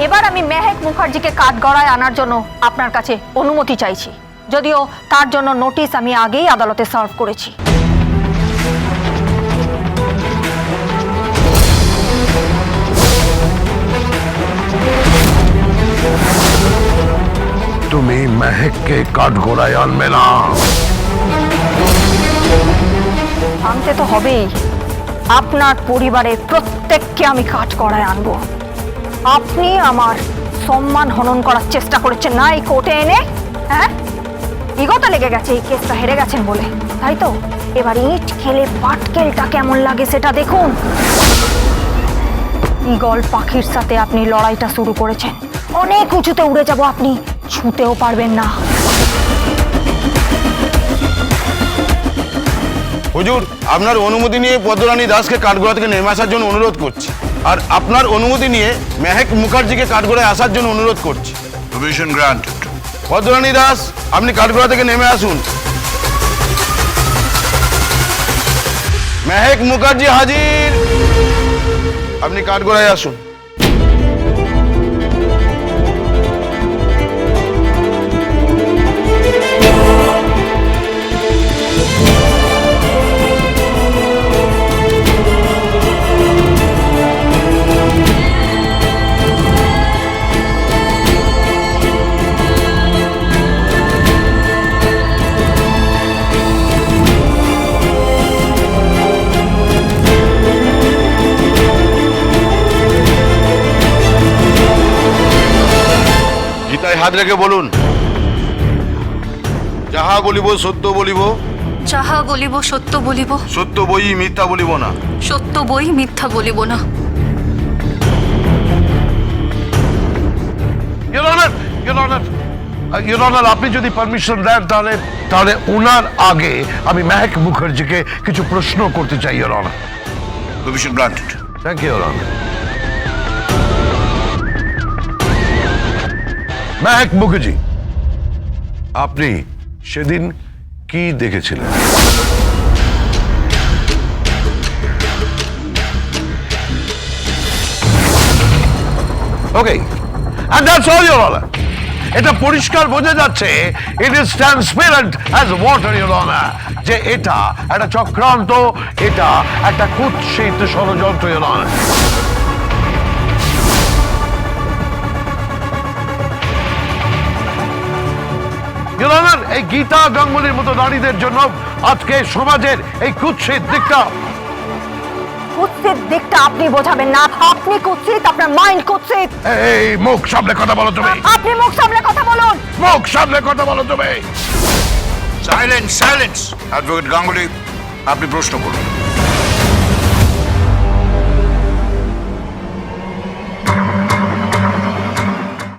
এবার আমি মেহেক মুখার্জিকে কাঠগড়ায় আনার জন্য আপনার কাছে অনুমতি চাইছি, যদিও তার জন্য নোটিশ আমি আগেই আদালতে সার্ভ করেছি। তুমি মেহেককে কাঠগড়ায় আনবে না। আনতে তো হবেই। আপনার পরিবারের প্রত্যেককে আমি কাঠগড়ায় আনবো। আপনি আমার সম্মান হনন করার চেষ্টা করেছেন না এই কোর্টে এনে, হ্যাঁ? ইগোতে লেগে গেছে এই কেসটা হেরে গেছেন বলে, তাই তো? এবার ইট খেলে পাটকেলটা কেমন লাগে সেটা দেখুন। ঈগল পাখির সাথে আপনি লড়াইটা শুরু করেছেন। অনেক উঁচুতে উড়ে যাব, আপনি ছুঁতেও পারবেন না। হুজুর, আপনার অনুমতি নিয়ে পদ্মরানী দাসকে কাঠগড়া থেকে নেমে আসার জন্য অনুরোধ করছি, আর আপনার অনুমতি নিয়ে মেহেক মুখার্জিকে কাঠগড়ায় আসার জন্য অনুরোধ করছি। Permission granted. পদ্মরানী দাস, আপনি কাঠগড়া থেকে নেমে আসুন। মেহেক মুখার্জি হাজির, আপনি কাঠগড়ায় আসুন। গীতায় হাত রেখে বলুন, যাহা বলিব সত্য বলিব, যাহা বলিব সত্য বলিব, সত্য বই মিথ্যা বলিব না। সত্য বই মিথ্যা বলিব না। Your Honor, আপনি যদি পারমিশন দেন তাহলে ওনার আগে আমি মেহেক মুখার্জিকে কিছু প্রশ্ন করতে চাই, Your Honor. Permission granted. Thank you, Your Honor. Mehek Mukherjee, আপনি সেদিন কি দেখেছিলেন? ওকে, and that's all, Your Honor. এটা পরিষ্কার বোঝা যাচ্ছে, it is transparent as water, Your Honor, যে এটা একটা চক্রান্ত, এটা একটা কুৎসিত ষড়যন্ত্র, Your Honor. Your Honor, এই গীতা গাঙ্গুলির মতো নারীদের জন্য আজকে সমাজের এই কুৎসিত দিকটা কুৎসিত দিকটা আপনি বোঝাবেন না। আপনি কুৎসিত, আপনার মাইন্ড কুৎসিত। এই মুখ সামনে কথা বলো তুমি। আপনি মুখ সামলে কথা বলুন। মুখ সামনে কথা বলো তুমি। Silence, silence. অ্যাডভোকেট গাঙ্গুলি, আপনি প্রশ্ন করুন।